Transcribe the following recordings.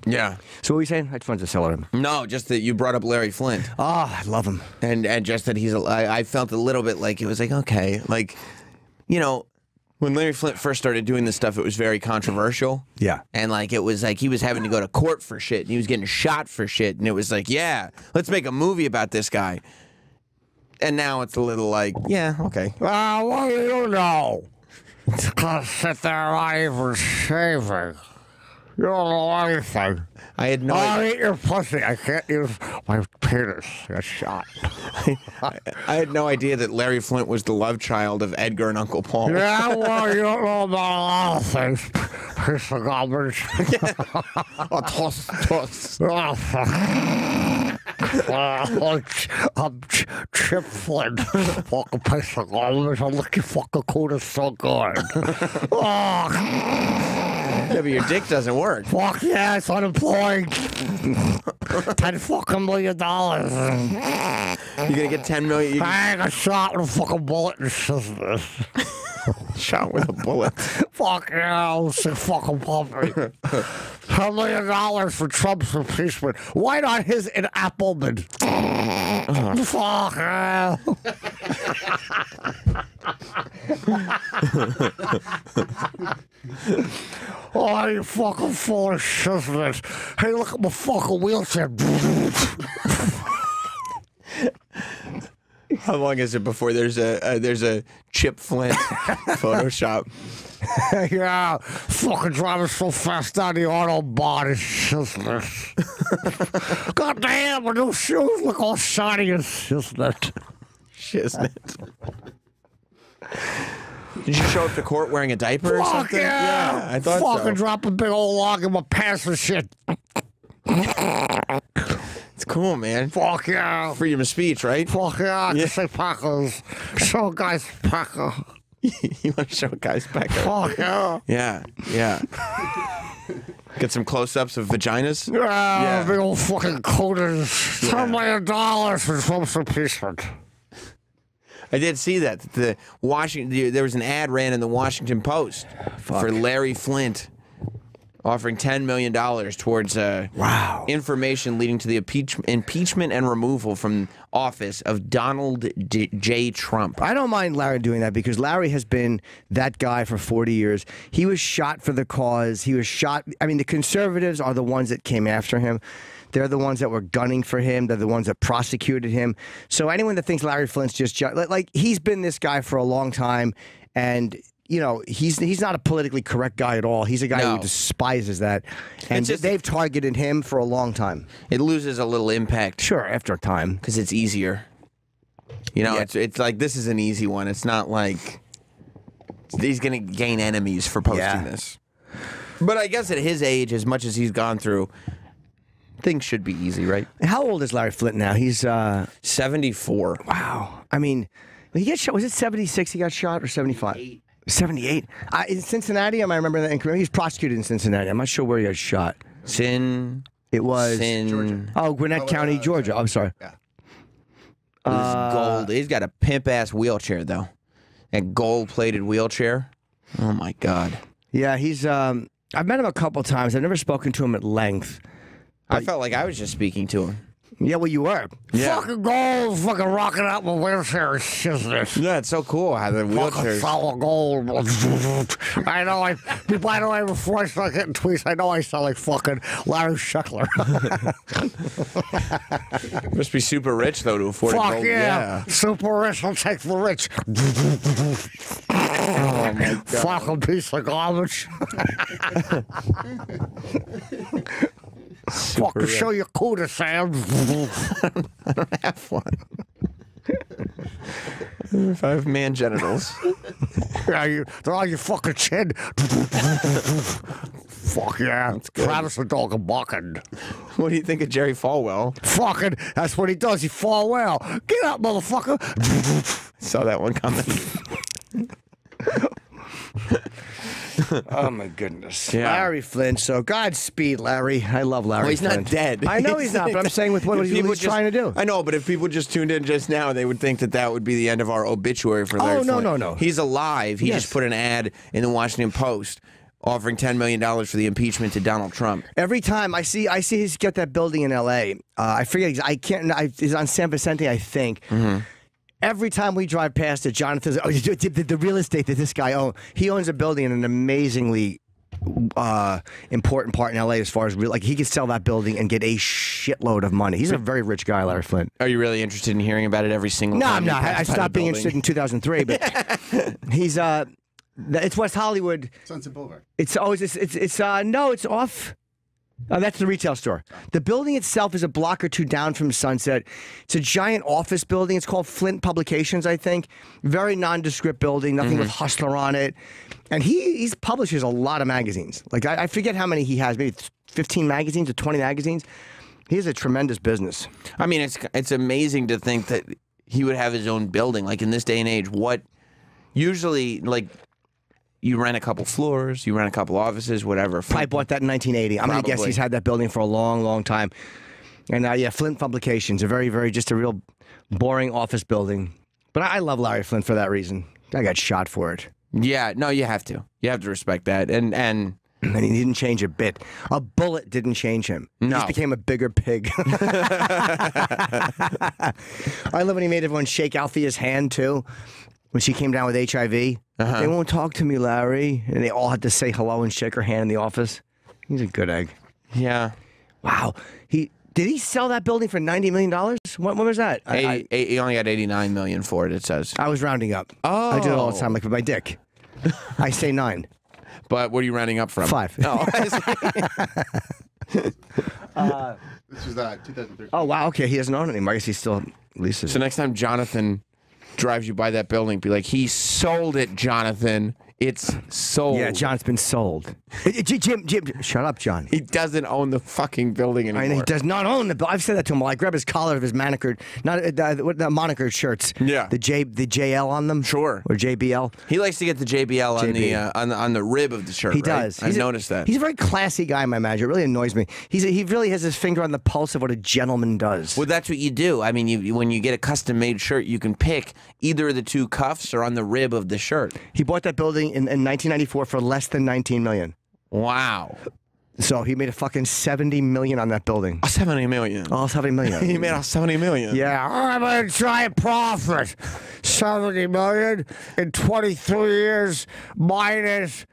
Yeah. So what were you saying? I just wanted to sell him. No, just that you brought up Larry Flynt. Oh, I love him. And just that I felt a little bit like it was like, okay, like, you know, when Larry Flynt first started doing this stuff, it was very controversial. Yeah. And like, it was like he was having to go to court for shit and he was getting shot for shit. And it was like, yeah, let's make a movie about this guy. And now it's a little like, yeah, okay. What do you know? Just sit there not even shaving. You don't know anything. I had no I'll idea. eat your pussy. I can't use my penis. Get shot. I had no idea that Larry Flynt was the love child of Edgar and Uncle Paul. Yeah, well, you don't know about a lot of things. Piece of garbage. Toss. I'm Chip Flynn. Fucking piece of garbage. I'm looking fucking cool. It's so good. Yeah, but your dick doesn't work. Fuck yeah, it's unemployed. $10 fucking million. You're gonna get 10 million. I got shot with a fucking bullet and shit. Shot with a bullet. Fuck yeah, I was a fucking puppy. $10 million for Trump's impeachment. Why not his in Appleman? Fuck yeah. Oh, you fucking full of shit. Hey, look at my fucking wheelchair. How long is it before there's a Chip Flint Photoshop? Yeah, fucking driving so fast down the Autobahn. It's shiznit. God damn, my new shoes look all shiny and shiznit. Shiznit. Did you show up to court wearing a diaper or something? Yeah, I thought fucking so. drop a big old log in my pants and shit. It's cool, man. Fuck yeah. Freedom of speech, right? Fuck yeah, I can say Packers. Show guys Packer. You want to show guys back up? Fuck yeah. Yeah, yeah. Get some close-ups of vaginas? Yeah, big old fucking coders. $10 million for Trump's impeachment. I did see that. There was an ad ran in the Washington Post for Larry Flynt offering $10 million towards information leading to the impeachment and removal from office of Donald J. Trump. I don't mind Larry doing that because Larry has been that guy for 40 years. He was shot for the cause. He was shot. I mean, the conservatives are the ones that came after him. They're the ones that were gunning for him. They're the ones that prosecuted him. So anyone that thinks Larry Flynt's just like he's been this guy for a long time, and you know he's not a politically correct guy at all. He's a guy who despises that, and they've targeted him for a long time. It loses a little impact, sure, after a time, because it's easier. You know, it's like this is an easy one. It's not like he's going to gain enemies for posting this. But I guess at his age, as much as he's gone through, things should be easy, right? How old is Larry Flynt now? He's 74. Wow. I mean, he got shot. Was it 76 he got shot or 75? 78. In Cincinnati, I remember that. He was prosecuted in Cincinnati. I'm not sure where he got shot. It was Georgia. Oh, Gwinnett County, Georgia. I'm sorry. Yeah. Gold. He's got a pimp-ass wheelchair, though. A gold-plated wheelchair. Oh, my God. Yeah, he's... I've met him a couple times. I've never spoken to him at length. I felt like I was just speaking to him. Yeah, well, you were. Yeah. Fucking gold, fucking rocking out my wheelchair. Yeah, it's so cool how the wheelchairs. Solid gold. I know. By the way, before I start getting tweets, I know I sound like fucking Larry Shuckler. Must be super rich though to afford Fuck gold. yeah. Super rich. I'll take the rich. Oh my God. Fucking piece of garbage. Fucking show your cooter, Sam. I don't have one. If I have man genitals. Yeah, they're on your fucking chin. Fuck yeah. Travis the dog a bucking. What do you think of Jerry Falwell? Fucking, that's what he does. He fall well. Get up, motherfucker. Saw that one coming. Oh my goodness. Yeah. Larry Flynt. So Godspeed, Larry. I love Larry Well, he's Flynt. not dead. I know he's not, but I'm saying with what he's trying to do. I know, but if people just tuned in just now, they would think that that would be the end of our obituary for Larry Flynt. No. He's alive. He just put an ad in the Washington Post offering $10 million for the impeachment to Donald Trump. Every time I see he's got that building in L.A. I forget. I can't. It's on San Vicente, I think. Every time we drive past it, Jonathan's the real estate that this guy owns. He owns a building in an amazingly important part in LA as far as like he could sell that building and get a shitload of money. He's a very rich guy, Larry Flynt. Are you really interested in hearing about it every single No, time? I'm not. I stopped being interested in 2003, but he's it's West Hollywood. Sunset Boulevard. It's always no, it's off. That's the retail store. The building itself is a block or two down from Sunset. It's a giant office building. It's called Flint Publications, I think. Very nondescript building, nothing with Hustler on it. And he publishes a lot of magazines. Like, I forget how many he has, maybe 15 magazines or 20 magazines. He has a tremendous business. I mean, it's amazing to think that he would have his own building. Like, in this day and age, usually, like, you rent a couple floors, you rent a couple offices, whatever. Probably bought that in 1980. I'm going to guess he's had that building for a long, long time. And yeah, Flint Publications, a very, very, just a real boring office building. But I love Larry Flynt for that reason. I got shot for it. Yeah, no, you have to. You have to respect that. And he didn't change a bit. A bullet didn't change him. He No. just became a bigger pig. I love when he made everyone shake Althea's hand, too. When she came down with HIV, they won't talk to me, Larry. And they all had to say hello and shake her hand in the office. He's a good egg. yeah. Wow. Did he sell that building for $90 million? What was that? He only got $89 million for it, it says. I was rounding up. Oh. I do it all the time, like with my dick. I say 9. But what are you rounding up from? 5. Oh, This was 2013. Oh, wow. Okay. He doesn't own it anymore. I guess he still leases so it. next time Jonathan drives you by that building, be like, he sold it, Jonathan. It's sold. Yeah, John's been sold. Jim, shut up, John. He doesn't own the fucking building anymore. I know he does not own the. I've said that to him. I grab his collar of his manicured, not the monikered shirts. Yeah. The JL on them. Sure. Or JBL. He likes to get the JBL on the rib of the shirt. He right? does. I've noticed that. He's a very classy guy, my manager. It really annoys me. He really has his finger on the pulse of what a gentleman does. Well, that's what you do. I mean, when you get a custom-made shirt, you can pick either of the two cuffs or on the rib of the shirt. He bought that building in 1994 for less than $19 million. Wow. So he made a fucking $70 million on that building. $70 million. Oh, $70 million. He made $70 million. Yeah, I'm going to try and profit. $70 million in 23 years minus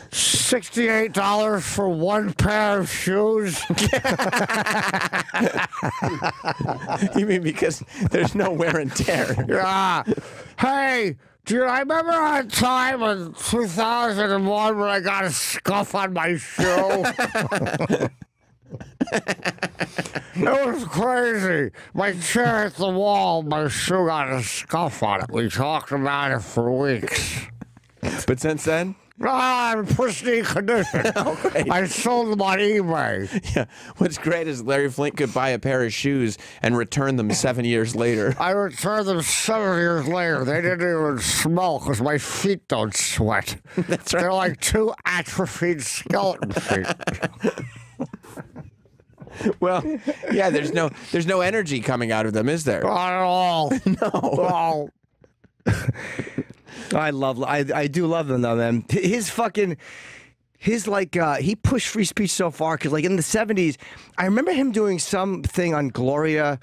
$68 for one pair of shoes. You mean because there's no wear and tear? Yeah. Hey, dude, I remember a time in 2001 when I got a scuff on my shoe. It was crazy. My chair hit the wall. My shoe got a scuff on it. We talked about it for weeks. But since then? I'm in pristine condition. Oh, great. I sold them on eBay. Yeah. What's great is Larry Flynt could buy a pair of shoes and return them 7 years later. I returned them 7 years later. They didn't even smell because my feet don't sweat. That's right. They're like 2 atrophied skeleton feet. Well, yeah, there's no energy coming out of them, is there? Not at all. No. I do love them though, man. He pushed free speech so far because like in the 70s, I remember him doing something on Gloria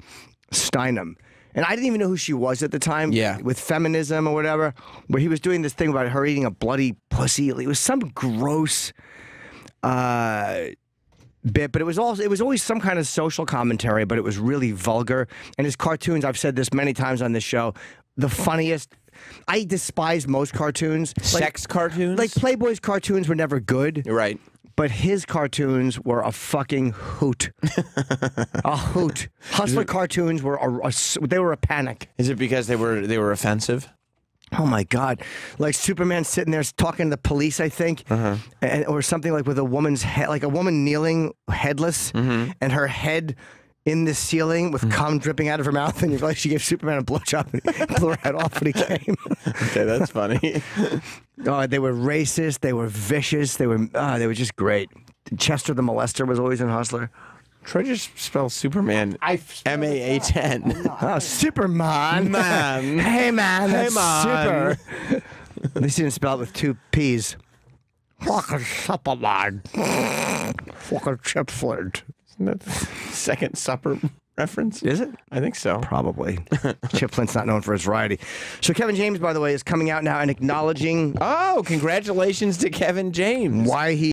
Steinem. And I didn't even know who she was at the time. Yeah. With feminism or whatever, where he was doing this thing about her eating a bloody pussy. It was some gross bit, but it was always some kind of social commentary, but it was really vulgar. And his cartoons, I've said this many times on this show, the funniest. I despise most cartoons. Sex cartoons? Like Playboy's cartoons were never good. Right. But his cartoons were a fucking hoot. A hoot. Hustler cartoons were they were a panic. Is it because they were offensive? Oh my God! Like Superman sitting there talking to the police, I think, or something like with a woman's head, like a woman kneeling headless, and her head in the ceiling with cum dripping out of her mouth, and you realize she gave Superman a blowjob and he blew her head off when he came. Okay, that's funny. Oh, they were racist. They were vicious. They were just great. Chester the Molester was always in Hustler. Try to just spell Superman M-A-H-N. Oh, Superman. Man. Hey, man. Hey, That's man. super. At least he didn't spell it with 2 P's. Fucking supper line. Fucking Chip Flint. Isn't that the Second Supper reference? Is it? I think so. Probably. Chip Flint's not known for his variety. So Kevin James, by the way, is coming out now and acknowledging Oh, congratulations to Kevin James. why he